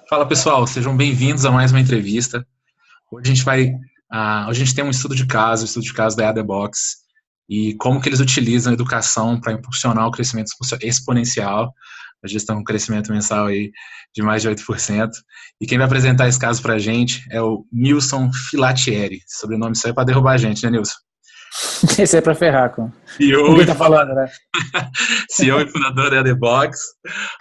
Fala pessoal, sejam bem-vindos a mais uma entrevista. Hoje a gente vai, hoje a gente tem um estudo de caso da EADebox e como que eles utilizam a educação para impulsionar o crescimento exponencial. Hoje estão com um crescimento mensal aí de mais de 8%. E quem vai apresentar esse caso para a gente é o Nilson Filatieri. Sobrenome isso aí é para derrubar a gente, né, Nilson? Esse é para ferrar com CEO, quem tá falando, né? CEO e fundador da EADebox,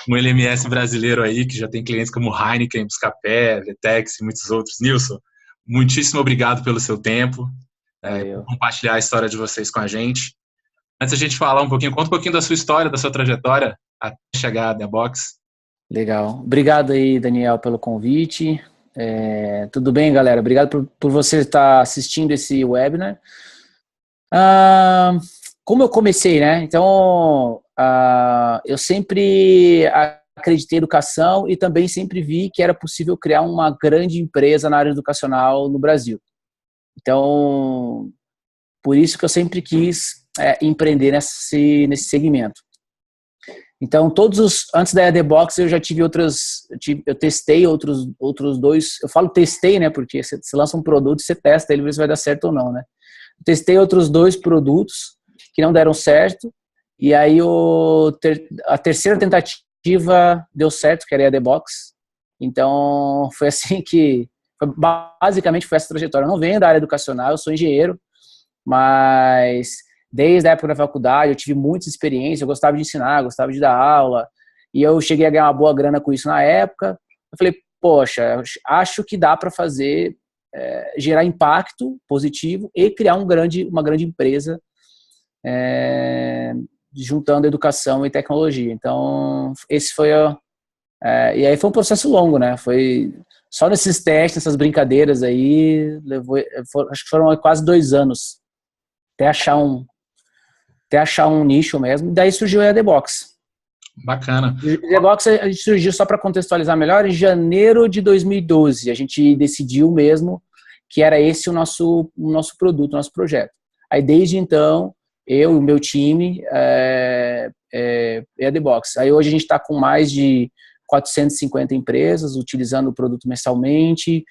um LMS brasileiro aí que já tem clientes como Heineken, Buscapé, Vetex e muitos outros. Nilson, muitíssimo obrigado pelo seu tempo, por Valeu. compartilhar a história de vocês com a gente. Antes da gente falar um pouquinho, conta um pouquinho da sua história, da sua trajetória até chegar à EADebox. Legal. Obrigado aí, Daniel, pelo convite. Tudo bem, galera? Obrigado por você estar assistindo esse webinar. Como eu comecei, né? Então, eu sempre acreditei em educação e também sempre vi que era possível criar uma grande empresa na área educacional no Brasil. Então, por isso que eu sempre quis empreender nesse segmento. Então, antes da EADebox, eu já tive eu testei outros dois, eu falo testei, né, porque você lança um produto e você testa ele, vê se vai dar certo ou não, né. Testei outros dois produtos que não deram certo, e aí a terceira tentativa deu certo, que era a EADebox. Então, foi assim basicamente foi essa trajetória. Eu não venho da área educacional, eu sou engenheiro, mas desde a época da faculdade eu tive muita experiência, eu gostava de ensinar, gostava de dar aula, e eu cheguei a ganhar uma boa grana com isso na época. Eu falei, poxa, acho que dá para fazer, gerar impacto positivo e criar uma grande empresa, juntando educação e tecnologia. Então, esse foi e aí foi um processo longo, né? Foi só nesses testes, essas brincadeiras aí, acho que foram quase 2 anos até achar um nicho mesmo. E daí surgiu a EADebox. Bacana. A EADebox a gente surgiu, só para contextualizar melhor, em janeiro de 2012. A gente decidiu mesmo que era esse o nosso produto, o nosso projeto. Aí desde então, eu e o meu time, EADebox. Aí hoje a gente está com mais de 450 empresas utilizando o produto mensalmente,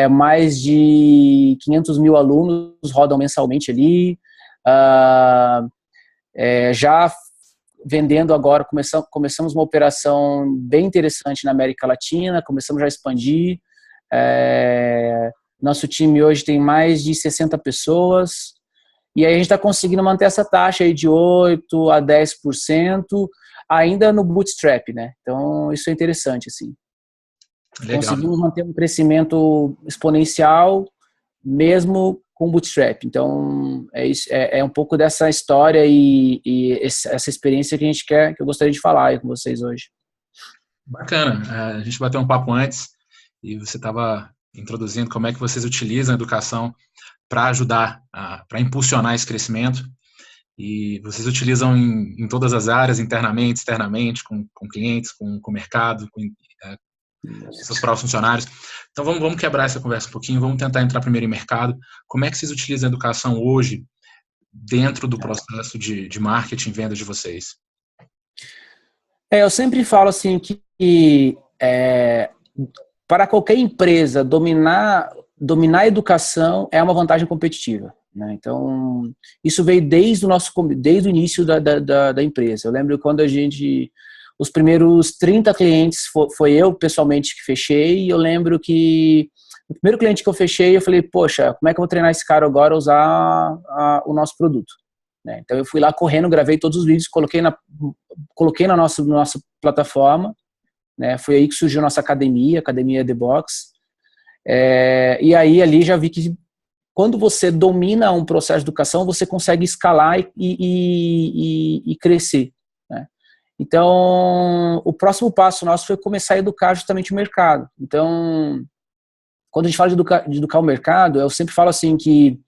mais de 500 mil alunos rodam mensalmente ali, já vendendo agora, começamos uma operação bem interessante na América Latina, começamos já a expandir, nosso time hoje tem mais de 60 pessoas, e aí a gente está conseguindo manter essa taxa aí de 8% a 10%, ainda no bootstrap, né? Então, isso é interessante, assim. Legal. Conseguimos manter um crescimento exponencial, mesmo com bootstrap. Então, é um pouco dessa história e essa experiência que eu gostaria de falar aí com vocês hoje. Bacana. A gente bateu um papo antes e você estava introduzindo como é que vocês utilizam a educação para ajudar, para impulsionar esse crescimento. E vocês utilizam em todas as áreas, internamente, externamente, com clientes, com o mercado, com seus próprios funcionários. Então vamos quebrar essa conversa um pouquinho, vamos tentar entrar primeiro em mercado. Como é que vocês utilizam a educação hoje dentro do processo de marketing e venda de vocês? Eu sempre falo assim que para qualquer empresa dominar a educação é uma vantagem competitiva, né? Então, isso veio desde o início da empresa. Eu lembro quando os primeiros 30 clientes foi eu pessoalmente que fechei, e eu lembro que o primeiro cliente que eu fechei, eu falei, poxa, como é que eu vou treinar esse cara agora a usar o nosso produto? Né? Então eu fui lá correndo, gravei todos os vídeos, coloquei na nossa plataforma, né? Foi aí que surgiu a nossa Academia EADebox. E aí ali já vi que quando você domina um processo de educação, você consegue escalar e crescer, né? Então, o próximo passo nosso foi começar a educar justamente o mercado. Então, quando a gente fala de educar o mercado, eu sempre falo assim que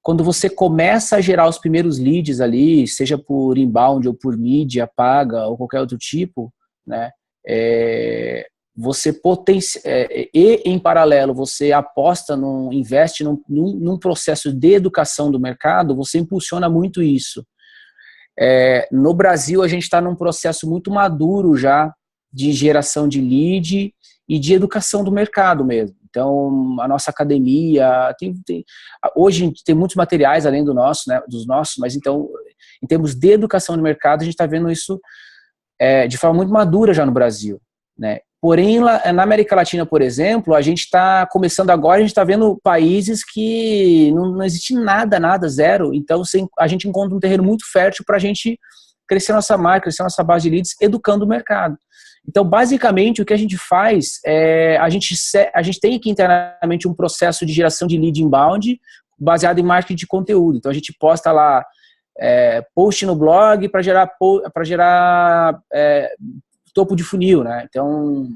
quando você começa a gerar os primeiros leads ali, seja por inbound ou por mídia paga ou qualquer outro tipo, né, você e em paralelo você investe num processo de educação do mercado, você impulsiona muito isso. No Brasil a gente está num processo muito maduro já de geração de lead e de educação do mercado mesmo. Então, a nossa academia, hoje tem muitos materiais além do nosso, né, dos nossos, mas então, em termos de educação de mercado, a gente está vendo isso de forma muito madura já no Brasil, né? Porém, na América Latina, por exemplo, a gente está começando agora, a gente está vendo países que não existe nada, zero. Então, a gente encontra um terreno muito fértil para a gente crescer nossa marca, crescer nossa base de leads, educando o mercado. Então, basicamente, o que a gente faz a gente tem aqui internamente um processo de geração de lead inbound baseado em marketing de conteúdo. Então, a gente posta lá post no blog para gerar topo de funil, né? Então,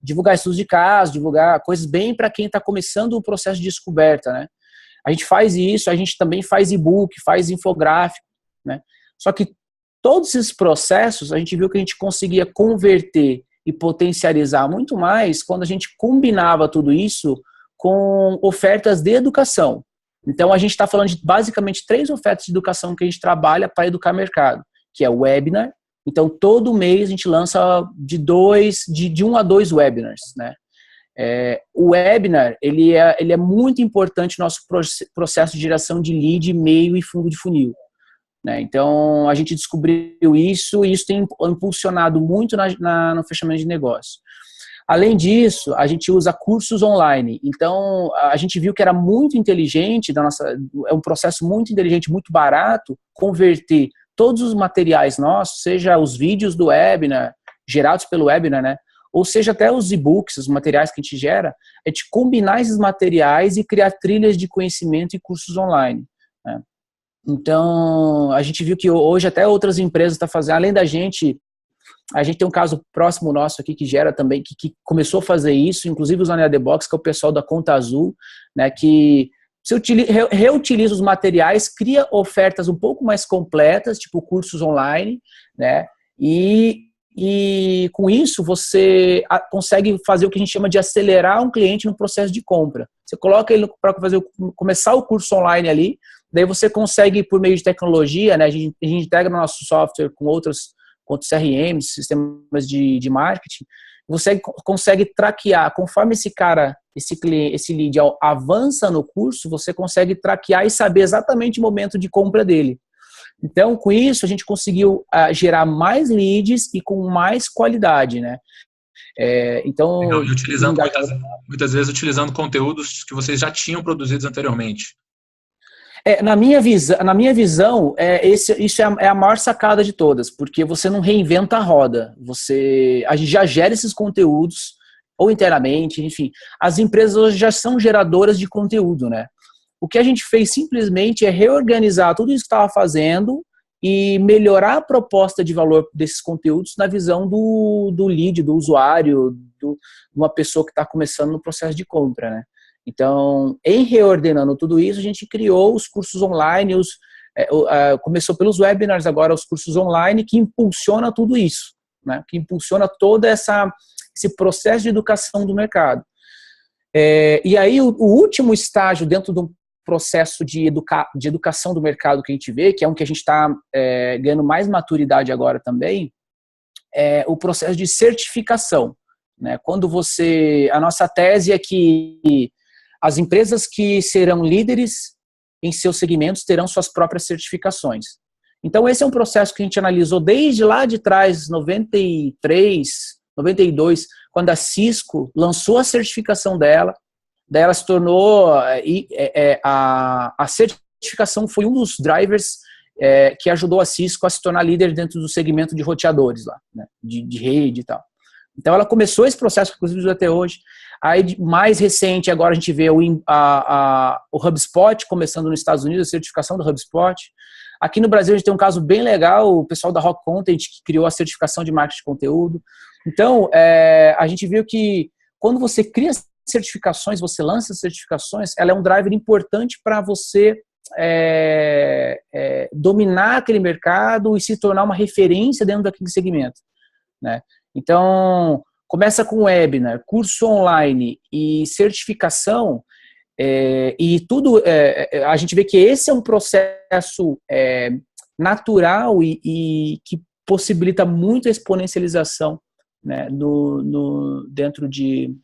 divulgar estudos de caso, divulgar coisas bem para quem está começando o processo de descoberta, né? A gente faz isso, a gente também faz e-book, faz infográfico, né? Só que todos esses processos, a gente viu que a gente conseguia converter e potencializar muito mais quando a gente combinava tudo isso com ofertas de educação. Então, a gente está falando de basicamente 3 ofertas de educação que a gente trabalha para educar mercado, que é o webinar. Então, todo mês a gente lança de 1 a 2 webinars, né? O webinar, ele é muito importante no nosso processo de geração de lead, meio e fundo de funil, né? Então, a gente descobriu isso e isso tem impulsionado muito no fechamento de negócio. Além disso, a gente usa cursos online. Então, a gente viu que era muito inteligente, é um processo muito inteligente, muito barato, converter todos os materiais nossos, seja os vídeos do webinar, gerados pelo webinar, né? Ou seja, até os e-books, os materiais que a gente gera, é de combinar esses materiais e criar trilhas de conhecimento e cursos online, né? Então, a gente viu que hoje até outras empresas estão fazendo, além da gente, a gente tem um caso próximo nosso aqui que gera também, que começou a fazer isso, inclusive usando a The Box, que é o pessoal da Conta Azul, né, que você reutiliza os materiais, cria ofertas um pouco mais completas, tipo cursos online, né? E com isso você consegue fazer o que a gente chama de acelerar um cliente no processo de compra. Você coloca ele para começar o curso online ali, daí você consegue, por meio de tecnologia, né? A gente integra no nosso software com outros CRMs, sistemas de marketing. Você consegue traquear, conforme esse lead avança no curso, você consegue traquear e saber exatamente o momento de compra dele. Então, com isso, a gente conseguiu gerar mais leads e com mais qualidade, né? Então, e utilizando muitas vezes utilizando conteúdos que vocês já tinham produzidos anteriormente. Na minha visão, isso é a maior sacada de todas, porque você não reinventa a roda. A gente já gera esses conteúdos, ou internamente, enfim. As empresas hoje já são geradoras de conteúdo, né? O que a gente fez simplesmente é reorganizar tudo isso que estava fazendo e melhorar a proposta de valor desses conteúdos na visão do lead, do usuário, de uma pessoa que está começando no processo de compra, né? Então, em reordenando tudo isso, a gente criou os cursos online, começou pelos webinars, agora os cursos online, que impulsiona tudo isso, né? Que impulsiona todo esse processo de educação do mercado. E aí, o último estágio dentro do processo de educação do mercado que a gente vê, que é um que a gente está ganhando mais maturidade agora também, é o processo de certificação, né? A nossa tese é que as empresas que serão líderes em seus segmentos terão suas próprias certificações. Então, esse é um processo que a gente analisou desde lá de trás, 93, 92, quando a Cisco lançou a certificação dela. Daí ela se tornou... a certificação foi um dos drivers que ajudou a Cisco a se tornar líder dentro do segmento de roteadores lá, né, de rede e tal. Então, ela começou esse processo, inclusive, até hoje. Aí, mais recente, agora a gente vê o HubSpot começando nos Estados Unidos, a certificação do HubSpot. Aqui no Brasil, a gente tem um caso bem legal, o pessoal da Rock Content, que criou a certificação de marketing de conteúdo. Então, a gente viu que quando você cria certificações, você lança certificações, ela é um driver importante para você dominar aquele mercado e se tornar uma referência dentro daquele segmento, né? Então, começa com webinar, curso online e certificação, e tudo, a gente vê que esse é um processo natural e que possibilita muito a exponencialização né, dentro de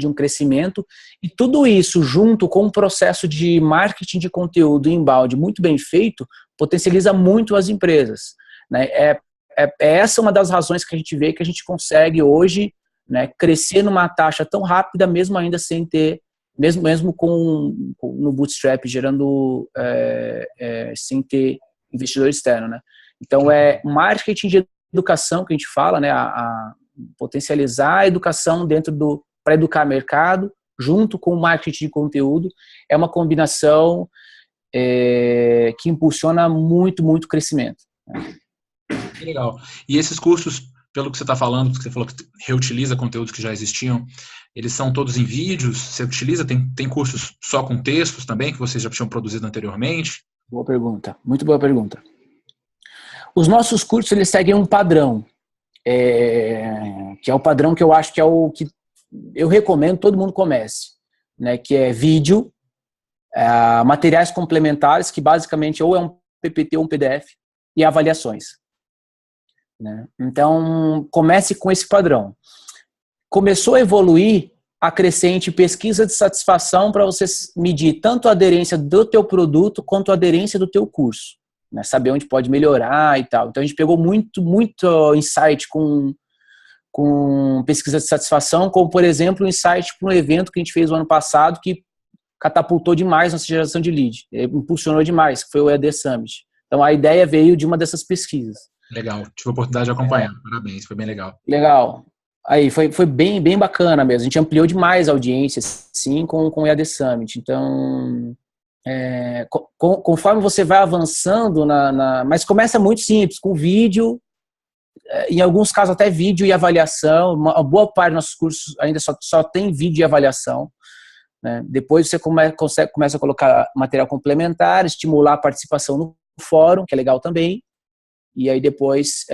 um crescimento, e tudo isso junto com um processo de marketing de conteúdo inbound muito bem feito, potencializa muito as empresas, né? Essa uma das razões que a gente vê que a gente consegue hoje, né, crescer numa taxa tão rápida, mesmo ainda sem ter, mesmo no bootstrap, gerando, sem ter investidor externo, né? Então, marketing de educação que a gente fala, né, a potencializar a educação para educar mercado, junto com o marketing de conteúdo, é uma combinação que impulsiona muito, muito crescimento. Que legal. E esses cursos, pelo que você está falando, que você falou que reutiliza conteúdos que já existiam, eles são todos em vídeos? Você utiliza? Tem cursos só com textos também, que vocês já tinham produzido anteriormente? Boa pergunta, muito boa pergunta. Os nossos cursos, eles seguem um padrão, que é o padrão que eu acho que é o que eu recomendo que todo mundo comece, né, que é vídeo, materiais complementares, que basicamente ou é um PPT ou um PDF, e avaliações, né? Então, comece com esse padrão. Começou a evoluir, acrescente pesquisa de satisfação para você medir tanto a aderência do teu produto quanto a aderência do teu curso, né? Saber onde pode melhorar e tal. Então, a gente pegou muito insight com pesquisa de satisfação, como, por exemplo, o insight para um evento que a gente fez no ano passado que catapultou demais nossa geração de lead, impulsionou demais, que foi o EAD Summit. Então, a ideia veio de uma dessas pesquisas. Legal, tive a oportunidade de acompanhar, parabéns, foi bem legal. Legal. Aí, foi bem bacana mesmo, a gente ampliou demais a audiência, sim, com o EAD Summit. Então, conforme você vai avançando, mas começa muito simples, com vídeo, em alguns casos até vídeo e avaliação, uma boa parte dos nossos cursos ainda só tem vídeo e avaliação, né? Depois você começa a colocar material complementar, estimular a participação no fórum, que é legal também, e aí depois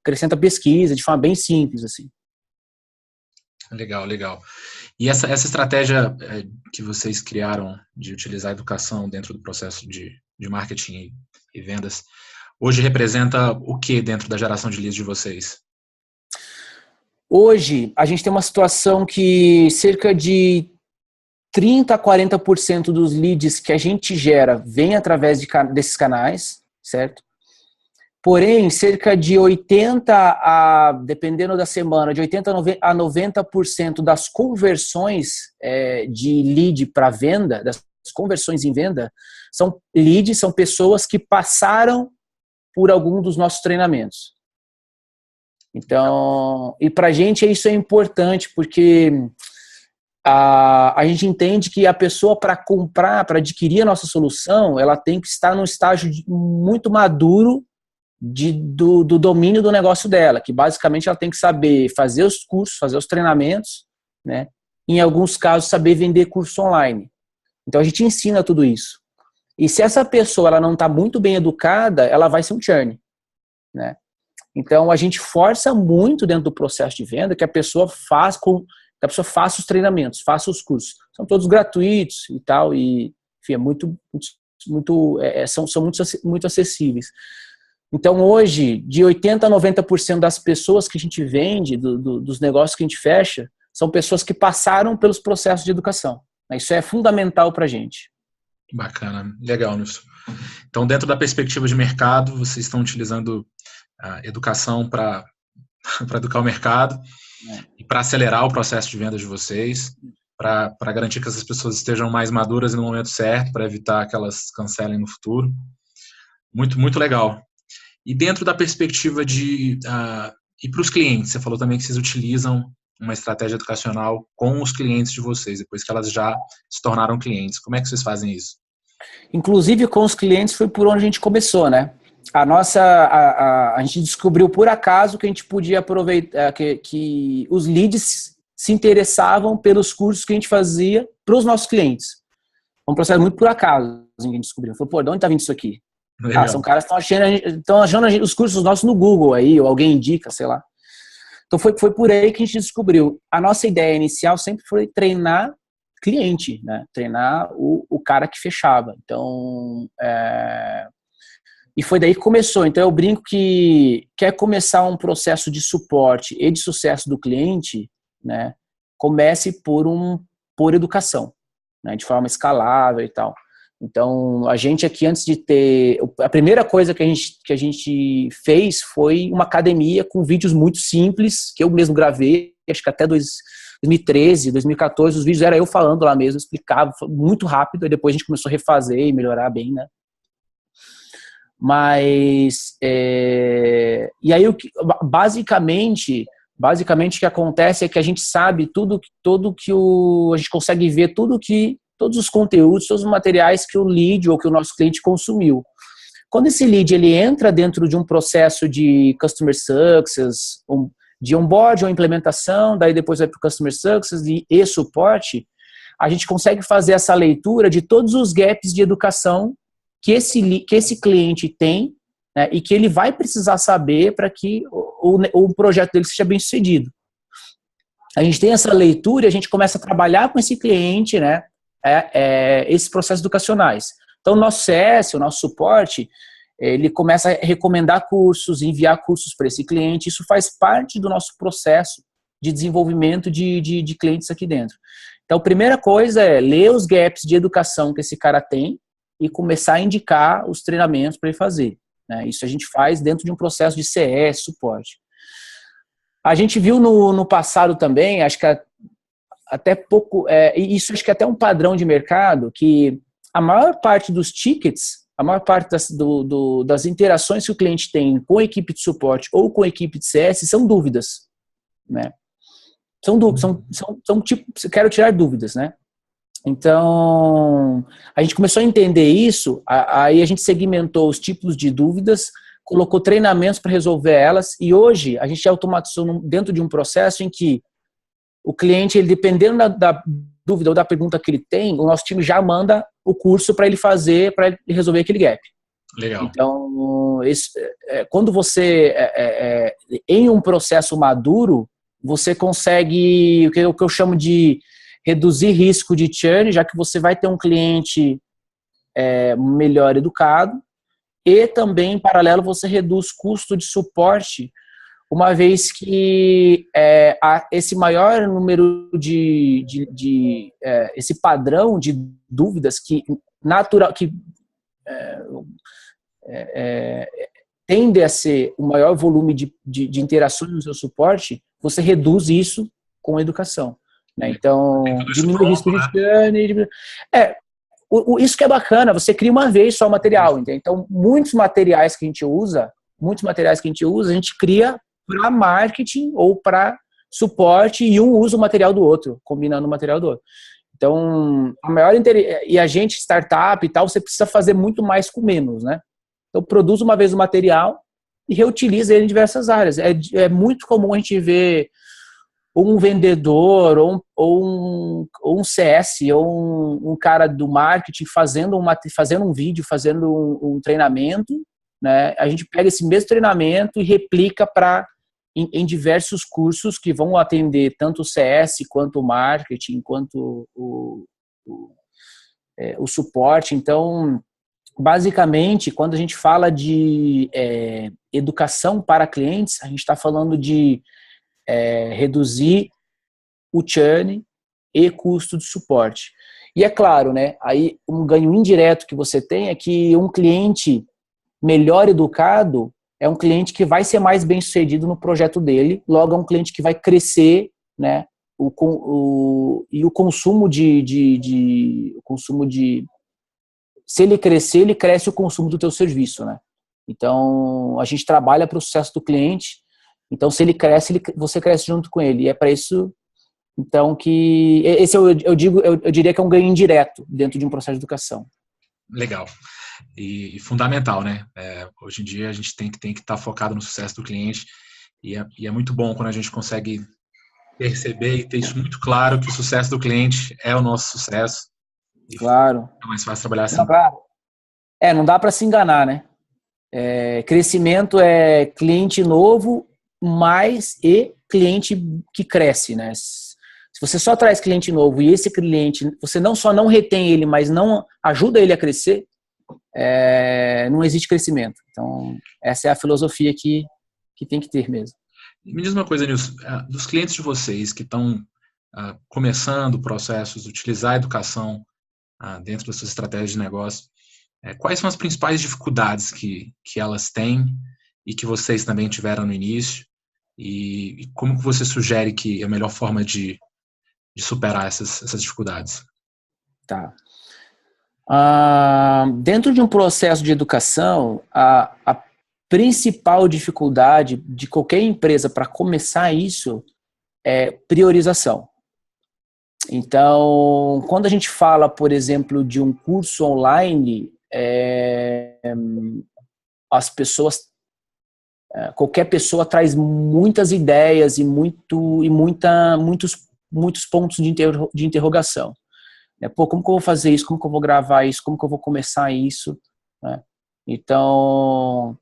acrescenta pesquisa de forma bem simples, assim. Legal. E essa estratégia que vocês criaram de utilizar a educação dentro do processo de marketing e vendas, hoje representa o que dentro da geração de leads de vocês? Hoje, a gente tem uma situação que cerca de 30% a 40% dos leads que a gente gera vem através desses canais, certo? Porém, cerca de 80% dependendo da semana, de 80% a 90% das conversões de lead para venda, das conversões em venda, são leads, são pessoas que passaram por algum dos nossos treinamentos. Então, e para a gente isso é importante, porque a gente entende que a pessoa, para comprar, para adquirir a nossa solução, ela tem que estar num estágio muito maduro do domínio do negócio dela, que basicamente ela tem que saber fazer os cursos, fazer os treinamentos, né? Em alguns casos, saber vender curso online. Então, a gente ensina tudo isso. E se essa pessoa ela não está muito bem educada, ela vai ser um churn, né? Então, a gente força muito dentro do processo de venda que a pessoa faça os treinamentos, faça os cursos. São todos gratuitos e tal, e enfim, são muito acessíveis. Então, hoje, de 80% a 90% das pessoas que a gente vende, dos negócios que a gente fecha, são pessoas que passaram pelos processos de educação. Isso é fundamental para a gente. Bacana, legal, Nilson. Então, dentro da perspectiva de mercado, vocês estão utilizando a educação para educar o mercado e para acelerar o processo de venda de vocês, para garantir que essas pessoas estejam mais maduras no momento certo, para evitar que elas cancelem no futuro. Muito, muito legal. E dentro da perspectiva de e para os clientes, você falou também que vocês utilizam uma estratégia educacional com os clientes de vocês, depois que elas já se tornaram clientes. Como é que vocês fazem isso? Inclusive, com os clientes foi por onde a gente começou, né? A gente descobriu por acaso que a gente podia aproveitar, que os leads se interessavam pelos cursos que a gente fazia para os nossos clientes. Um processo muito por acaso que a gente descobriu. Falou, de onde está vindo isso aqui? São caras que estão achando os cursos nossos no Google aí, ou alguém indica, sei lá. Então foi por aí que a gente descobriu. A nossa ideia inicial sempre foi treinar cliente, né? Treinar o cara que fechava. Então, E foi daí que começou. Então eu brinco que quer começar um processo de suporte e de sucesso do cliente, né? Comece por educação, né? De forma escalável e tal. Então a gente aqui, antes de ter... A primeira coisa que a gente fez foi uma academia com vídeos muito simples, que eu mesmo gravei, acho que até 2013, 2014, os vídeos era eu falando lá mesmo, explicava muito rápido, e depois a gente começou a refazer e melhorar bem, né? Mas, e aí, basicamente o que acontece é que a gente sabe tudo que a gente consegue ver todos os conteúdos, todos os materiais que o lead ou que o nosso cliente consumiu. Quando esse lead ele entra dentro de um processo de Customer Success, de onboard ou implementação, daí depois vai para o Customer Success e suporte, a gente consegue fazer essa leitura de todos os gaps de educação que esse cliente tem, né, e que ele vai precisar saber para que o projeto dele seja bem sucedido. A gente tem essa leitura e a gente começa a trabalhar com esse cliente, né, esses processos educacionais. Então, o nosso CS, o nosso suporte, ele começa a recomendar cursos, enviar cursos para esse cliente. Isso faz parte do nosso processo de desenvolvimento de clientes aqui dentro. Então, a primeira coisa é ler os gaps de educação que esse cara tem e começar a indicar os treinamentos para ele fazer, né? Isso a gente faz dentro de um processo de CS, suporte. A gente viu no passado também, acho que até pouco, isso acho que é até um padrão de mercado, que a maior parte dos tickets, a maior parte das interações que o cliente tem com a equipe de suporte ou com a equipe de CS são dúvidas, né? São tipo, quero tirar dúvidas, né? Então, a gente começou a entender isso, aí a gente segmentou os tipos de dúvidas, colocou treinamentos para resolver elas, e hoje a gente automatizou dentro de um processo em que o cliente, ele, dependendo da dúvida ou da pergunta que ele tem, o nosso time já manda o curso para ele fazer, para ele resolver aquele gap. Legal. Então, quando você, em um processo maduro, você consegue, o que eu chamo de reduzir risco de churn, já que você vai ter um cliente melhor educado, e também, em paralelo, você reduz custo de suporte, uma vez que esse maior número esse padrão de dúvidas que tende a ser o maior volume de interações no seu suporte, você reduz isso com a educação, né? Então, diminui o risco de churn. Isso que é bacana, você cria uma vez só o material, entende? Então, muitos materiais que a gente usa, a gente cria para marketing ou para suporte, e um usa o material do outro, combinando o material do outro. Então, e a gente, startup e tal, você precisa fazer muito mais com menos, né? Então, produz uma vez o material e reutiliza ele em diversas áreas. É muito comum a gente ver um vendedor ou um CS ou um cara do marketing fazendo um vídeo, fazendo um treinamento, né? A gente pega esse mesmo treinamento e replica em diversos cursos que vão atender tanto o CS quanto o marketing, quanto o suporte. Então, basicamente, quando a gente fala de educação para clientes, a gente está falando de reduzir o churn e custo de suporte. E é claro, né, aí um ganho indireto que você tem é que um cliente melhor educado é um cliente que vai ser mais bem sucedido no projeto dele, logo é um cliente que vai crescer, né, e o consumo se ele crescer, ele cresce o consumo do teu serviço, né? Então, a gente trabalha para o sucesso do cliente. Então, se ele cresce, você cresce junto com ele. E é para isso, então, que esse eu diria que é um ganho indireto dentro de um processo de educação. Legal. E fundamental, né? Hoje em dia a gente tem que estar focado no sucesso do cliente, e é muito bom quando a gente consegue perceber e ter isso muito claro, que o sucesso do cliente é o nosso sucesso. Claro. É mais fácil trabalhar assim. Não, claro. Não dá para se enganar, né? Crescimento é cliente novo mais e cliente que cresce, né? Se você só traz cliente novo e esse cliente, você não só não retém ele, mas não ajuda ele a crescer, não existe crescimento. Então, essa é a filosofia que tem que ter mesmo. Me diz uma coisa, Nilson, dos clientes de vocês que estão começando processos de utilizar a educação dentro das suas estratégias de negócio, quais são as principais dificuldades que elas têm e que vocês também tiveram no início? E como que você sugere que é a melhor forma de superar essas dificuldades? Tá. Dentro de um processo de educação, a principal dificuldade de qualquer empresa para começar isso é priorização. Então, quando a gente fala, por exemplo, de um curso online, as pessoas, qualquer pessoa traz muitas ideias e muitos pontos de interrogação. Pô, como que eu vou fazer isso? Como que eu vou gravar isso? Como que eu vou começar isso? Então,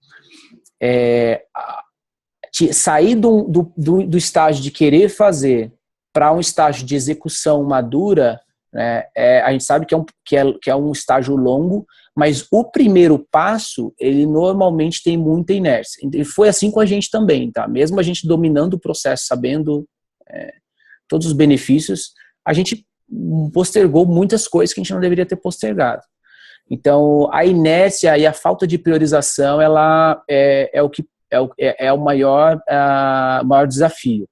sair do estágio de querer fazer para um estágio de execução madura, né, a gente sabe que é um estágio longo, mas o primeiro passo, ele normalmente tem muita inércia. E foi assim com a gente também, tá? Mesmo a gente dominando o processo, sabendo todos os benefícios, a gente postergou muitas coisas que a gente não deveria ter postergado. Então, a inércia e a falta de priorização, ela é o maior desafio.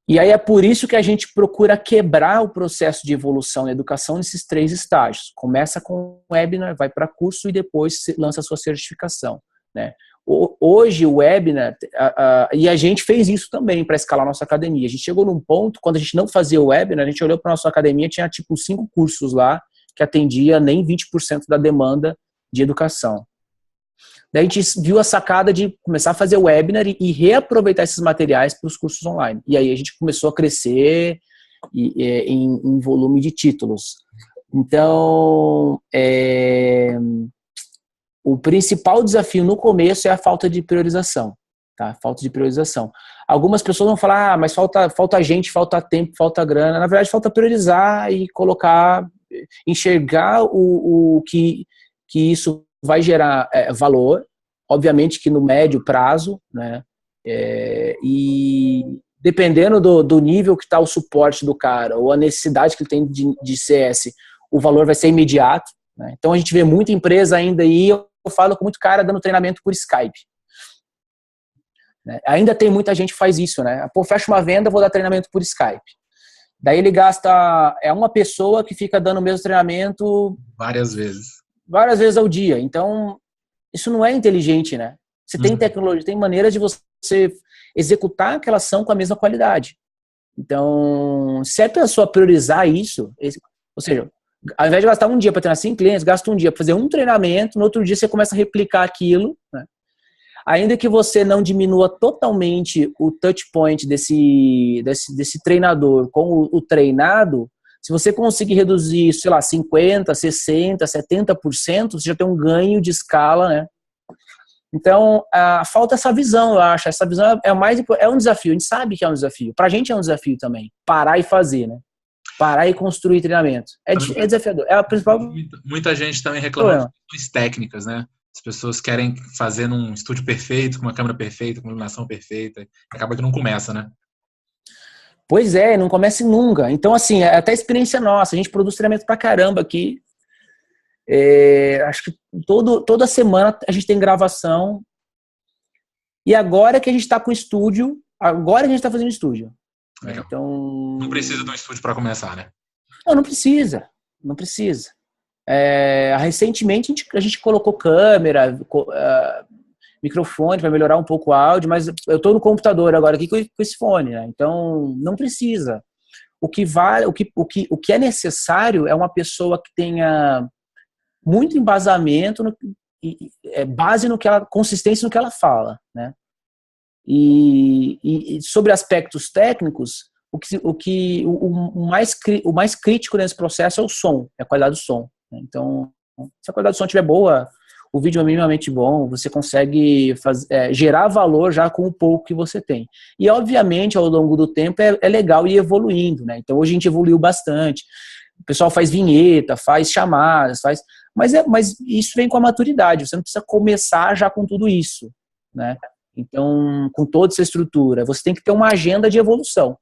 E aí é por isso que a gente procura quebrar o processo de evolução na educação nesses 3 estágios. Começa com o webinar, vai para curso e depois lança a sua certificação, né? Hoje o webinar, e a gente fez isso também para escalar a nossa academia. A gente chegou num ponto, quando a gente não fazia o webinar, a gente olhou para a nossa academia, tinha tipo 5 cursos lá, que atendia nem 20% da demanda de educação. Daí a gente viu a sacada de começar a fazer o webinar e reaproveitar esses materiais para os cursos online. E aí a gente começou a crescer em volume de títulos. Então, o principal desafio no começo é a falta de priorização. Tá? Falta de priorização. Algumas pessoas vão falar, mas falta gente, falta tempo, falta grana. Na verdade, falta priorizar e enxergar o que isso vai gerar valor, obviamente que no médio prazo, né? E dependendo do nível que está o suporte do cara ou a necessidade que ele tem de CS, o valor vai ser imediato, né? Então a gente vê muita empresa ainda aí, eu falo com muito cara dando treinamento por Skype, né? Ainda tem muita gente que faz isso, né? Pô, fecha uma venda, vou dar treinamento por Skype. Daí ele gasta, uma pessoa que fica dando o mesmo treinamento várias vezes ao dia. Então, isso não é inteligente, né? Você tem tecnologia, tem maneiras de você executar aquela ação com a mesma qualidade. Então, se a pessoa priorizar isso, ou seja, ao invés de gastar um dia para treinar 5 clientes, gasta um dia para fazer um treinamento, no outro dia você começa a replicar aquilo, né? Ainda que você não diminua totalmente o touch point desse treinador com o treinado, se você conseguir reduzir, sei lá, 50%, 60%, 70%, você já tem um ganho de escala, né? Então, falta essa visão, eu acho. Essa visão é um desafio. A gente sabe que é um desafio. Pra gente é um desafio também. Parar e fazer, né? Parar e construir treinamento. É desafiador. É a principal... Muita gente também reclama de questões técnicas, né? As pessoas querem fazer num estúdio perfeito, com uma câmera perfeita, com uma iluminação perfeita. Acaba que não começa, né? Pois é, não começa nunca. Então, assim, é até experiência nossa. A gente produz treinamento pra caramba aqui. Acho que toda semana a gente tem gravação. E agora que a gente tá com estúdio, agora que a gente tá fazendo estúdio. Legal. Então... Não precisa de um estúdio para começar, né? Não precisa. Não precisa. Recentemente a gente colocou câmera, microfone para melhorar um pouco o áudio, mas eu estou no computador agora aqui com esse fone, né? Então não precisa. O que é necessário é uma pessoa que tenha muito embasamento, base no que ela, consistência no que ela fala, né? E sobre aspectos técnicos, o mais crítico nesse processo é o som, é a qualidade do som. Então, se a qualidade do som estiver boa, o vídeo é minimamente bom, você consegue gerar valor já com o pouco que você tem. E, obviamente, ao longo do tempo é legal ir evoluindo, né? Então, hoje a gente evoluiu bastante. O pessoal faz vinheta, faz chamadas, Mas isso vem com a maturidade, você não precisa começar já com tudo isso, né? Então, com toda essa estrutura, você tem que ter uma agenda de evolução.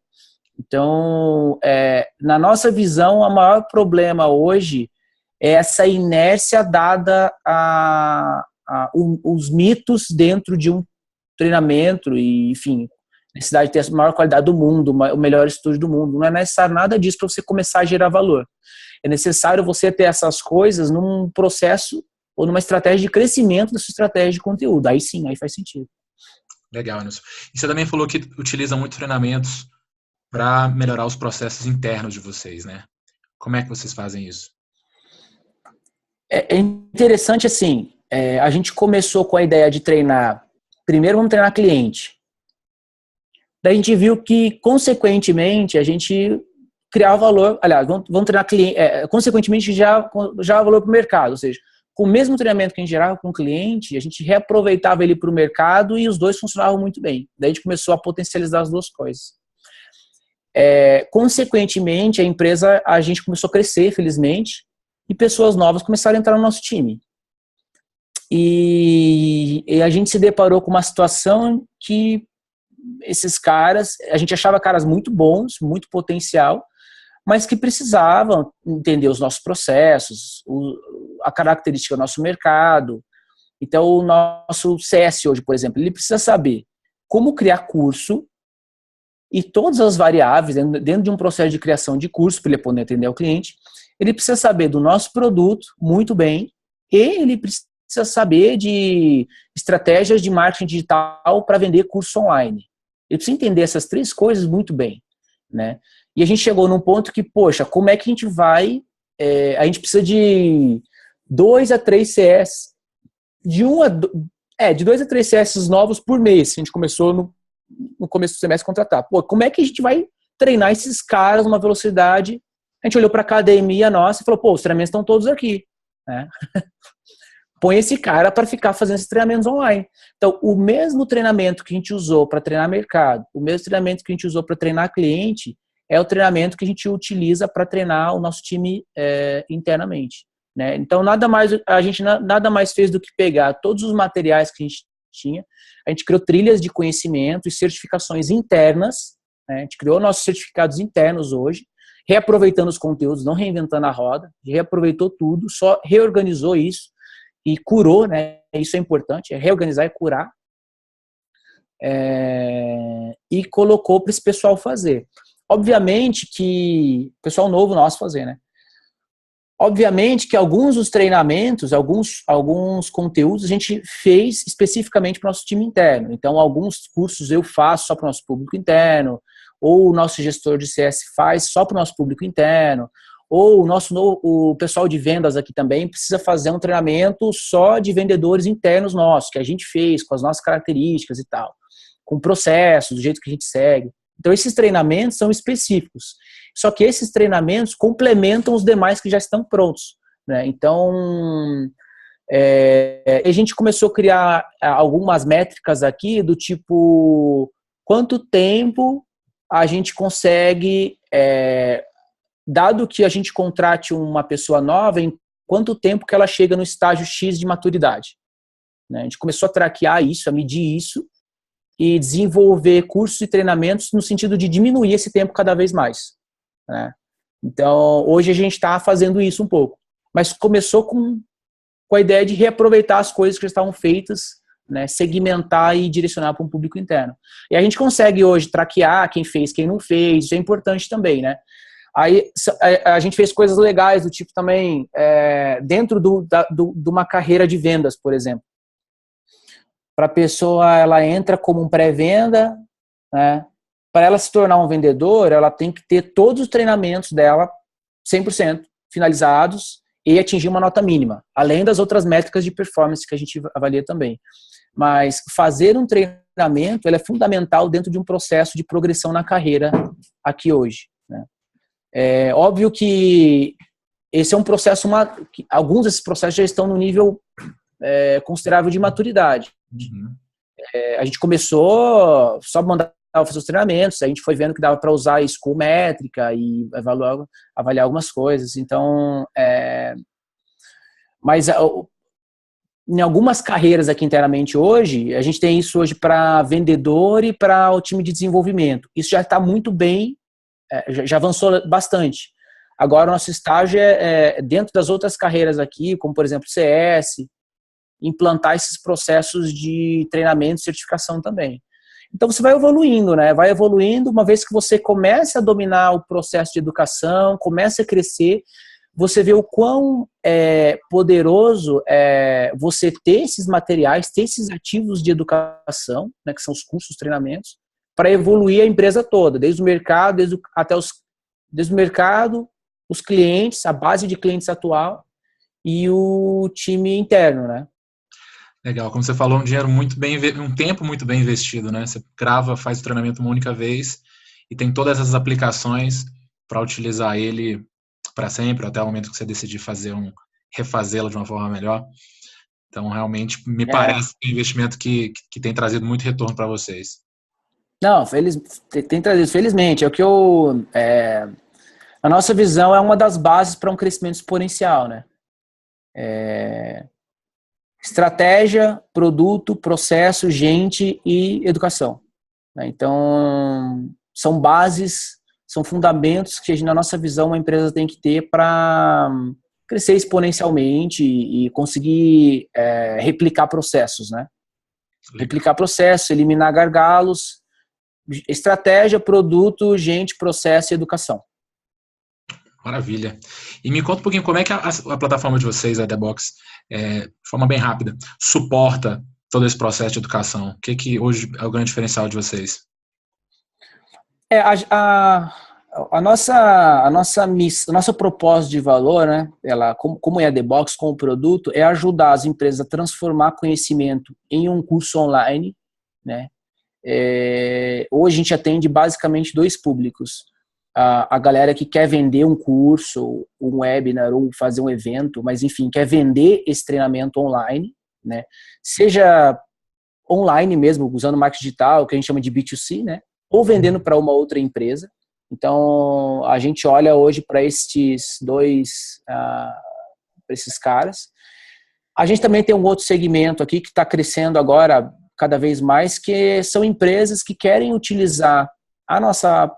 Então, na nossa visão, o maior problema hoje é essa inércia dada os mitos dentro de um treinamento e, enfim, necessidade de ter a maior qualidade do mundo, o melhor estúdio do mundo. Não é necessário nada disso para você começar a gerar valor. É necessário você ter essas coisas num processo ou numa estratégia de crescimento da sua estratégia de conteúdo. Aí sim, aí faz sentido. Legal, Nilson. E você também falou que utiliza muito treinamentos para melhorar os processos internos de vocês, né? Como é que vocês fazem isso? É interessante assim, a gente começou com a ideia de treinar, primeiro vamos treinar cliente. Daí a gente viu que, consequentemente, a gente criava valor, aliás, vamos treinar cliente, consequentemente já valor para o mercado, ou seja, com o mesmo treinamento que a gente gerava com o cliente, a gente reaproveitava ele para o mercado e os dois funcionavam muito bem. Daí a gente começou a potencializar as duas coisas. Consequentemente, a gente começou a crescer, felizmente, e pessoas novas começaram a entrar no nosso time. E a gente se deparou com uma situação que esses caras, a gente achava caras muito bons, muito potencial, mas que precisavam entender os nossos processos, a característica do nosso mercado. Então, o nosso CS hoje, por exemplo, ele precisa saber como criar curso e todas as variáveis dentro de um processo de criação de curso, para ele poder atender ao cliente. Ele precisa saber do nosso produto muito bem e ele precisa saber de estratégias de marketing digital para vender curso online. Ele precisa entender essas três coisas muito bem, né? E a gente chegou num ponto que, poxa, como é que a gente vai... a gente precisa de 2 a 3 CS, de 2 a 3 CS novos por mês. A gente começou no começo do semestre a contratar. Pô, como é que a gente vai treinar esses caras numa velocidade? A gente olhou para a academia nossa e falou, pô, os treinamentos estão todos aqui, né? Põe esse cara para ficar fazendo esses treinamentos online. Então, o mesmo treinamento que a gente usou para treinar mercado, o mesmo treinamento que a gente usou para treinar cliente, é o treinamento que a gente utiliza para treinar o nosso time internamente, né? Então, a gente nada mais fez do que pegar todos os materiais que a gente tinha, a gente criou trilhas de conhecimento e certificações internas, né? A gente criou nossos certificados internos hoje, reaproveitando os conteúdos, não reinventando a roda, reaproveitou tudo, só reorganizou isso e curou, né? Isso é importante, reorganizar e curar, e colocou para esse pessoal fazer. Obviamente que, pessoal novo nosso fazer, né? Obviamente que alguns dos treinamentos, alguns conteúdos a gente fez especificamente para o nosso time interno. Então, alguns cursos eu faço só para o nosso público interno, ou o nosso gestor de CS faz só para o nosso público interno, ou o pessoal de vendas aqui também precisa fazer um treinamento só de vendedores internos nossos, que a gente fez, com as nossas características e tal, com o processo, do jeito que a gente segue. Então, esses treinamentos são específicos. Só que esses treinamentos complementam os demais que já estão prontos, né? Então, a gente começou a criar algumas métricas aqui do tipo, quanto tempo a gente consegue, dado que a gente contrate uma pessoa nova, em quanto tempo que ela chega no estágio X de maturidade, né? A gente começou a traquear isso, a medir isso, e desenvolver cursos e treinamentos no sentido de diminuir esse tempo cada vez mais, né? Então, hoje a gente está fazendo isso um pouco. Mas começou com a ideia de reaproveitar as coisas que já estavam feitas, né, segmentar e direcionar para um público interno. E a gente consegue hoje traquear quem fez, quem não fez, isso é importante também, né? Aí a gente fez coisas legais do tipo também, dentro de uma carreira de vendas, por exemplo. Para a pessoa, ela entra como um pré-venda, né? Para ela se tornar um vendedor, ela tem que ter todos os treinamentos dela 100% finalizados e atingir uma nota mínima, além das outras métricas de performance que a gente avalia também. Mas fazer um treinamento, ele é fundamental dentro de um processo de progressão na carreira aqui hoje, né? É óbvio que esse é um processo, alguns desses processos já estão no nível considerável de maturidade. Uhum. A gente começou só mandar fazer os treinamentos, a gente foi vendo que dava para usar school métrica e avaliar algumas coisas. Então, Mas em algumas carreiras aqui internamente hoje, a gente tem isso hoje para vendedor e para o time de desenvolvimento. Isso já está muito bem, já avançou bastante. Agora, o nosso estágio é dentro das outras carreiras aqui, como, por exemplo, CS, implantar esses processos de treinamento e certificação também. Então, você vai evoluindo, né? Vai evoluindo, uma vez que você começa a dominar o processo de educação, começa a crescer, você vê o quão poderoso é você ter esses materiais, ter esses ativos de educação, né, que são os cursos, os treinamentos, para evoluir a empresa toda, desde o mercado, desde o mercado, os clientes, a base de clientes atual e o time interno, né? Legal, como você falou, um tempo muito bem investido, né? Você grava, faz o treinamento uma única vez e tem todas essas aplicações para utilizar ele para sempre, até o momento que você decidir refazê-lo de uma forma melhor. Então, realmente, me parece um investimento que tem trazido muito retorno para vocês. Não, tem trazido, felizmente. A nossa visão é uma das bases para um crescimento exponencial, né? Estratégia, produto, processo, gente e educação. Né? Então, são bases, são fundamentos que, na nossa visão, uma empresa tem que ter para crescer exponencialmente e conseguir replicar processos, né? Replicar processos, eliminar gargalos, estratégia, produto, gente, processo e educação. Maravilha. E me conta um pouquinho como é que a plataforma de vocês, a The Box, de forma bem rápida, suporta todo esse processo de educação. O que hoje é o grande diferencial de vocês? A nossa propósito de valor, né, como é a The Box, como produto, é ajudar as empresas a transformar conhecimento em um curso online, né? Hoje a gente atende basicamente dois públicos. A galera que quer vender um curso, um webinar ou fazer um evento, mas enfim, quer vender esse treinamento online, né? Seja online mesmo, usando marketing digital, que a gente chama de B2C, né? Ou vendendo para uma outra empresa. Então, a gente olha hoje para esses caras. A gente também tem um outro segmento aqui que está crescendo agora cada vez mais, que são empresas que querem utilizar a nossa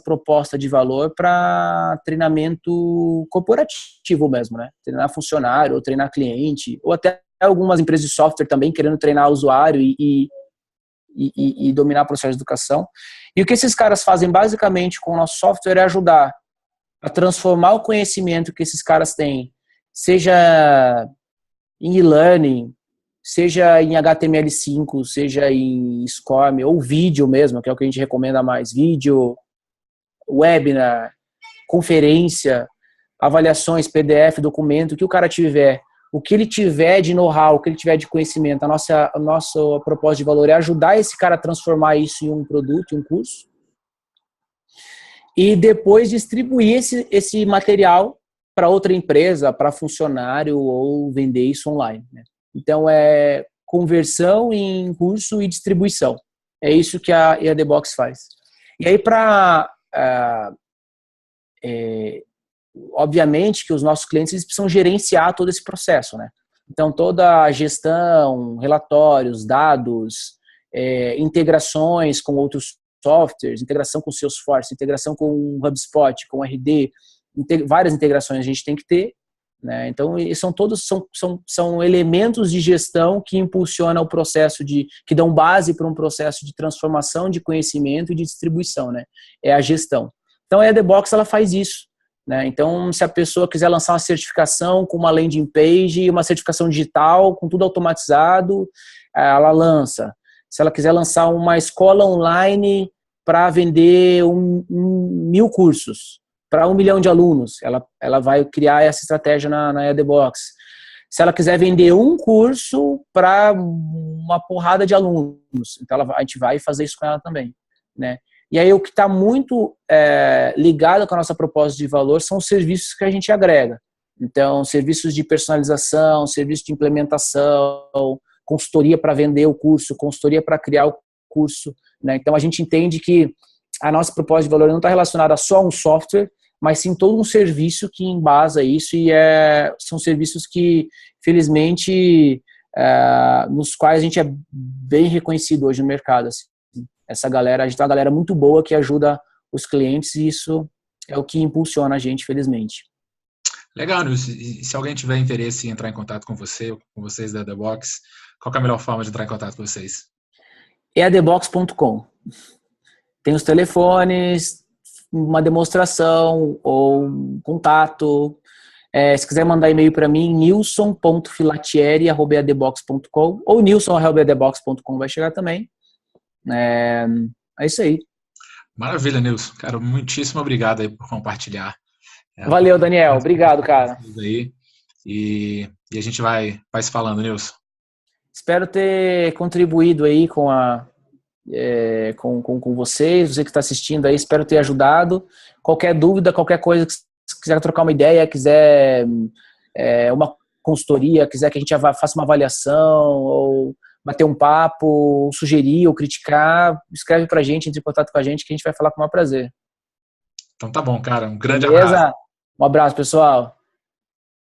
proposta de valor para treinamento corporativo mesmo, né? Treinar funcionário, ou treinar cliente, ou até algumas empresas de software também querendo treinar o usuário e dominar o processo de educação. E o que esses caras fazem basicamente com o nosso software é ajudar a transformar o conhecimento que esses caras têm, seja em e-learning, seja em HTML5, seja em SCORM, ou vídeo mesmo, que é o que a gente recomenda mais, vídeo, webinar, conferência, avaliações, PDF, documento, o que o cara tiver, o que ele tiver de know-how, o que ele tiver de conhecimento, a nossa proposta de valor é ajudar esse cara a transformar isso em um produto, em um curso, e depois distribuir esse material para outra empresa, para funcionário, ou vender isso online, né? Então, é conversão em curso e distribuição. É isso que a The Box faz. E aí, obviamente que os nossos clientes eles precisam gerenciar todo esse processo, né? Então, toda a gestão, relatórios, dados, integrações com outros softwares, integração com Salesforce, integração com o HubSpot, com o RD, várias integrações a gente tem que ter, né? Então, são elementos de gestão que impulsionam o processo que dão base para um processo de transformação de conhecimento e de distribuição, né? É a gestão. Então, a The Box ela faz isso, né? Então, se a pessoa quiser lançar uma certificação com uma landing page, uma certificação digital, com tudo automatizado, ela lança. Se ela quiser lançar uma escola online para vender 1.000 cursos, para 1 milhão de alunos, ela vai criar essa estratégia na The Box. Se ela quiser vender um curso para uma porrada de alunos, então a gente vai fazer isso com ela também, né? E aí o que está muito ligado com a nossa proposta de valor são os serviços que a gente agrega. Então, serviços de personalização, serviço de implementação, consultoria para vender o curso, consultoria para criar o curso, né? Então, a gente entende que a nossa proposta de valor não está relacionada só a um software, mas sim todo um serviço que embasa isso e são serviços que, felizmente, nos quais a gente é bem reconhecido hoje no mercado. Assim. Essa galera, a gente tem uma galera muito boa que ajuda os clientes e isso é o que impulsiona a gente, felizmente. Legal, Nilson. E se alguém tiver interesse em entrar em contato com você, ou com vocês da The Box, qual é a melhor forma de entrar em contato com vocês? É thebox.com. Tem os telefones, uma demonstração ou um contato. Se quiser mandar e-mail para mim, nilson.filatieri@thebox.com ou nilson@thebox.com vai chegar também. É isso aí. Maravilha, Nilson. Cara, muitíssimo obrigado aí por compartilhar. Valeu, Daniel. Obrigado, cara. Aí. E a gente vai se falando, Nilson. Espero ter contribuído aí com vocês, você que está assistindo aí, espero ter ajudado. Qualquer dúvida, qualquer coisa que quiser trocar uma ideia, quiser uma consultoria, quiser que a gente faça uma avaliação ou bater um papo, ou sugerir ou criticar, escreve pra gente, entre em contato com a gente que a gente vai falar com o maior prazer. Então tá bom, cara. Um grande Beleza? abraço. Um abraço, pessoal.